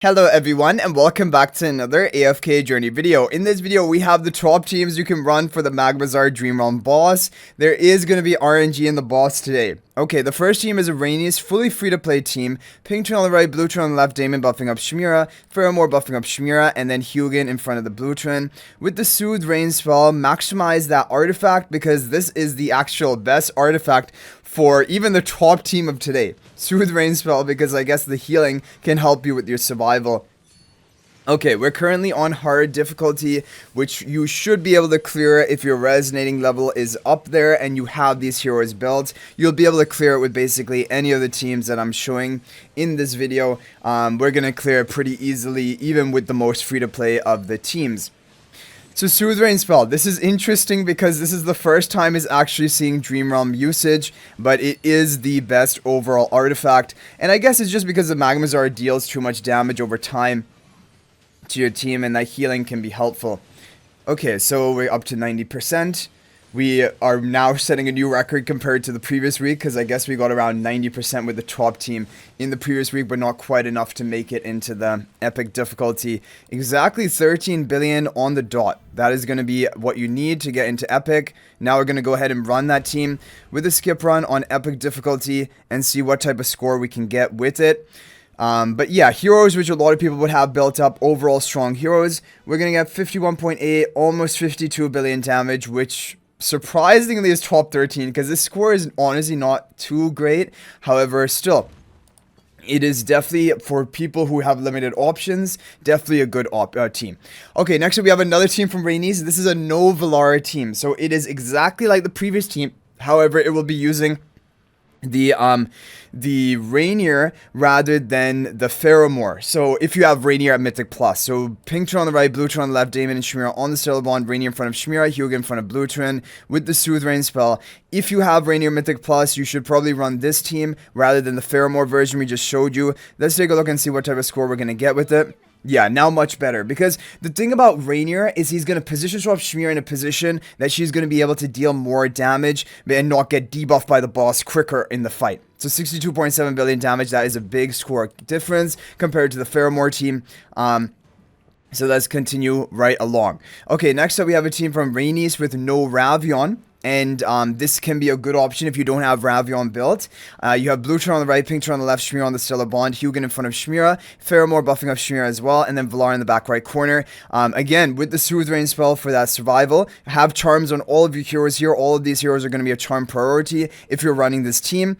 Hello everyone and welcome back to another AFK journey video. In this video we have the top teams you can run for the Magmazard Dream Realm boss. There is going to be RNG in the boss today. Okay, the first team is a Rainier's fully free to play team. Pink turn on the right, blue turn on the left, Damon buffing up Shmira, Pheromore buffing up Shmira, and then Hugin in front of the blue turn. With the Soothe Rain spell, maximize that artifact because this is the actual best artifact for even the top team of today. Soothe Rain spell because I guess the healing can help you with your survival. Okay, we're currently on hard difficulty, which you should be able to clear if your resonating level is up there and you have these heroes built. You'll be able to clear it with basically any of the teams that I'm showing in this video. We're going to clear it pretty easily, even with the most free-to-play of the teams. So Soothe Rain spell, this is interesting because this is the first time it's actually seeing Dream Realm usage, but it is the best overall artifact, and I guess it's just because the Magmazard deals too much damage over time to your team, and that healing can be helpful. Okay, so we're up to 90%. We are now setting a new record compared to the previous week, because I guess we got around 90% with the top team in the previous week, but not quite enough to make it into the epic difficulty. Exactly 13 billion on the dot. That is going to be what you need to get into epic. Now we're going to go ahead and run that team with a skip run on epic difficulty and see what type of score we can get with it. But yeah, heroes which a lot of people would have built up, overall strong heroes. We're going to get 51.8, almost 52 billion damage, which surprisingly is top 13 because this score is honestly not too great. However, still, it is definitely, for people who have limited options, definitely a good team. Okay, next up we have another team from Rainier's. This is a No-Velara team. So it is exactly like the previous team. However, it will be using the Rainier rather than the Pheromore. So if you have Rainier at Mythic Plus, so pink turn on the right, blue turn on the left, Damon and Shmira on the Stellar Bond, Rainier in front of Shmira, Hugin in front of blue turn with the Soothe Rain spell. If you have Rainier Mythic Plus, you should probably run this team rather than the Pheromore version we just showed you. Let's take a look and see what type of score we're going to get with it. Yeah, now much better, because the thing about Rainier is he's going to position swap Shmira in a position that she's going to be able to deal more damage and not get debuffed by the boss quicker in the fight. So 62.7 billion damage, that is a big score difference compared to the Pheromore team. So let's continue right along. Okay, next up we have a team from Rainier's with No-Ravion. And this can be a good option if you don't have Ravion built. You have blue turn on the right, pink turn on the left, Shmira on the Stellar Bond, Hugin in front of Shmira, Pheromore buffing up Shmira as well, and then Velara in the back right corner. Again, with the Soothe Rain spell for that survival, have charms on all of your heroes here. All of these heroes are going to be a charm priority if you're running this team.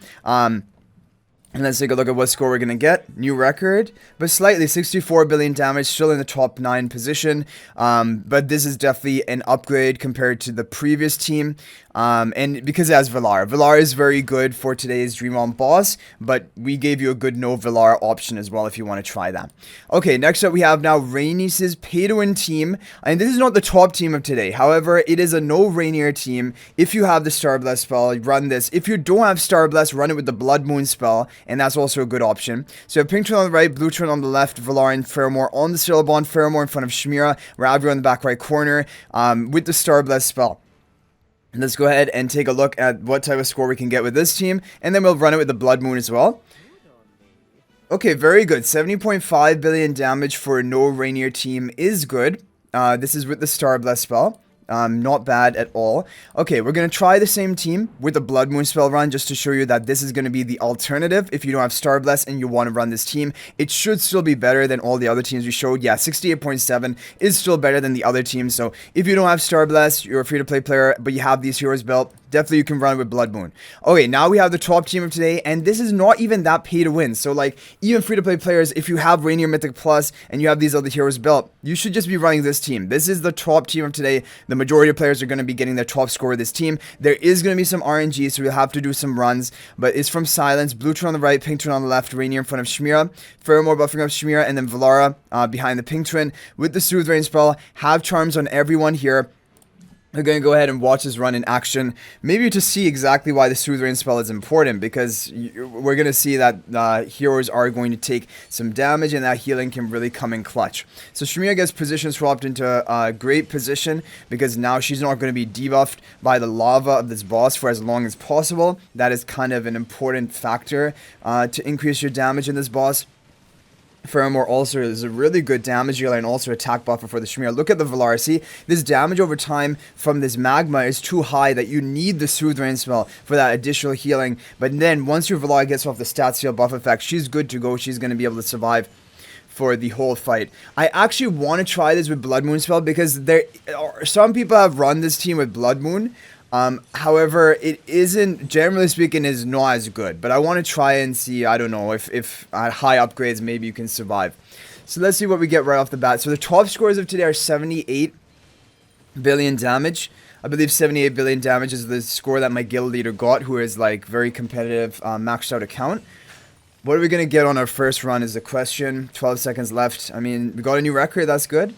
And let's take a look at what score we're going to get. New record, but slightly 64 billion damage, still in the top 9 position. But this is definitely an upgrade compared to the previous team. And because it has Velara. Velara is very good for today's Dream Realm boss, but we gave you a good No-Velara option as well if you want to try that. Okay, next up we have now Rainier's pay-to-win team. And this is not the top team of today. However, it is a No-Rainier team. If you have the Star Bless spell, run this. If you don't have Star Bless, run it with the Bloodmoon spell. And that's also a good option. So you have pink turn on the right, blue turn on the left, Velara and Pheromore on the Stellar Bond, Pheromore in front of Shmira, Ravion in the back right corner with the Star Bless spell. Let's go ahead and take a look at what type of score we can get with this team, and then we'll run it with the Bloodmoon as well. Okay, very good. 70.5 billion damage for a No-Rainier team is good. This is with the Star Bless spell. Not bad at all. Okay, we're going to try the same team with the Bloodmoon Spell Run just to show you that this is going to be the alternative. If you don't have Star Bless and you want to run this team, it should still be better than all the other teams we showed. Yeah, 68.7 is still better than the other teams. So if you don't have Star Bless, you're a free-to-play player, but you have these heroes built, definitely you can run with Bloodmoon. Okay, now we have the top team of today, and this is not even that pay to win. So like, even free-to-play players, if you have Rainier Mythic Plus and you have these other heroes built, you should just be running this team. This is the top team of today. The majority of players are going to be getting their top score with this team. There is going to be some RNG, so we'll have to do some runs, but it's from Silence. Blue turn on the right, pink turn on the left, Rainier in front of Shmira, Pheromore buffing up Shmira, and then Velara behind the pink twin with the Soothe Rain spell. Have charms on everyone here. We're going to go ahead and watch this run in action, maybe to see exactly why the Soothe Rain spell is important, because we're going to see that heroes are going to take some damage and that healing can really come in clutch. So Shmira gets position swapped into a great position because now she's not going to be debuffed by the lava of this boss for as long as possible. That is kind of an important factor to increase your damage in this boss. Pheromore also is a really good damage dealer and also attack buffer for the Smear. Look at the Velara. See, this damage over time from this Magma is too high that you need the Soothe Rain spell for that additional healing. But then once your Velara gets off the stat seal buff effect, she's good to go. She's going to be able to survive for the whole fight. I actually want to try this with Bloodmoon spell because there are some people have run this team with Bloodmoon. However, it isn't, generally speaking, is not as good. But I want to try and see, I don't know, if at high upgrades, maybe you can survive. So let's see what we get right off the bat. So the top scores of today are 78 billion damage. I believe 78 billion damage is the score that my guild leader got, who is like very competitive, maxed out account. What are we going to get on our first run is the question. 12 seconds left. I mean, we got a new record, that's good.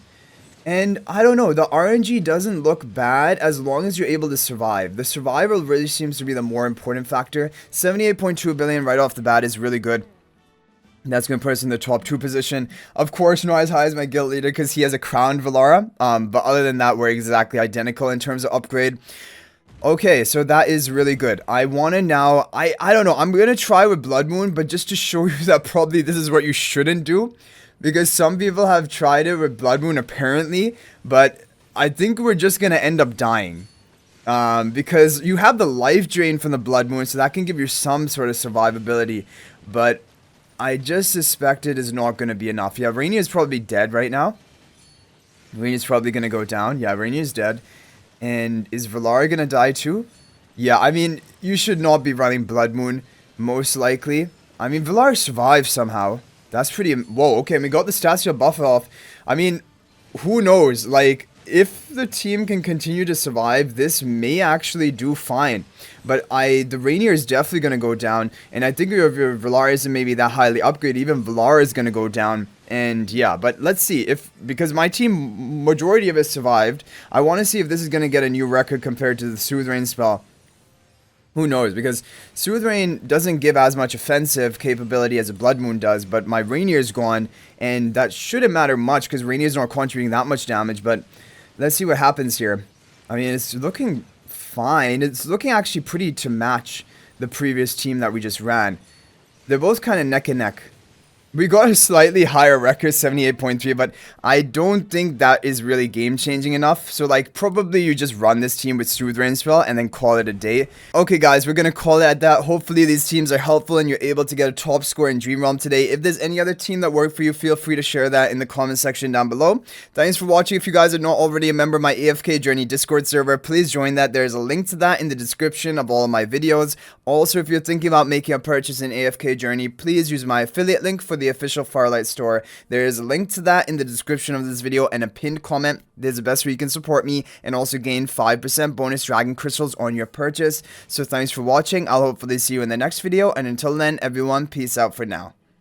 And I don't know, the RNG doesn't look bad as long as you're able to survive. The survival really seems to be the more important factor. 78.2 billion right off the bat is really good. That's going to put us in the top 2 position. Of course, not as high as my guild leader because he has a crowned Velara. But other than that, we're exactly identical in terms of upgrade. Okay, so that is really good. I want to now, I don't know, I'm going to try with Bloodmoon, but just to show you that probably this is what you shouldn't do. Because some people have tried it with Bloodmoon apparently, but I think we're just going to end up dying. Because you have the life drain from the Bloodmoon, so that can give you some sort of survivability. But I just suspect it is not going to be enough. Yeah, Rainier is probably dead right now. Rainier is probably going to go down. Yeah, Rainier is dead. And is Velara going to die too? Yeah, I mean, you should not be running Bloodmoon, most likely. I mean, Velara survived somehow. That's pretty... Whoa, okay, we got the Stasia buff off. I mean, who knows? Like, if the team can continue to survive, this may actually do fine. But the Rainier is definitely going to go down. And I think if your Velara isn't maybe that highly upgraded, even Velara is going to go down. And yeah, but let's see. Because my team, majority of it survived. I want to see if this is going to get a new record compared to the Soothe Rain spell. Who knows, because Soothe Rain doesn't give as much offensive capability as a Bloodmoon does, but my Rainier's gone, and that shouldn't matter much, because Rainier's not contributing that much damage, but let's see what happens here. I mean, it's looking fine. It's looking actually pretty to match the previous team that we just ran. They're both kind of neck and neck. We got a slightly higher record, 78.3, but I don't think that is really game-changing enough. So, like, probably you just run this team with Soothe Rain spell and then call it a day. Okay, guys, we're going to call it at that. Hopefully, these teams are helpful and you're able to get a top score in Dream Realm today. If there's any other team that worked for you, feel free to share that in the comment section down below. Thanks for watching. If you guys are not already a member of my AFK Journey Discord server, please join that. There's a link to that in the description of all of my videos. Also, if you're thinking about making a purchase in AFK Journey, please use my affiliate link for the official Farlight store. There is a link to that in the description of this video and a pinned comment. There's the best way you can support me and also gain 5% bonus dragon crystals on your purchase. So thanks for watching. I'll hopefully see you in the next video, and until then, everyone, peace out for now.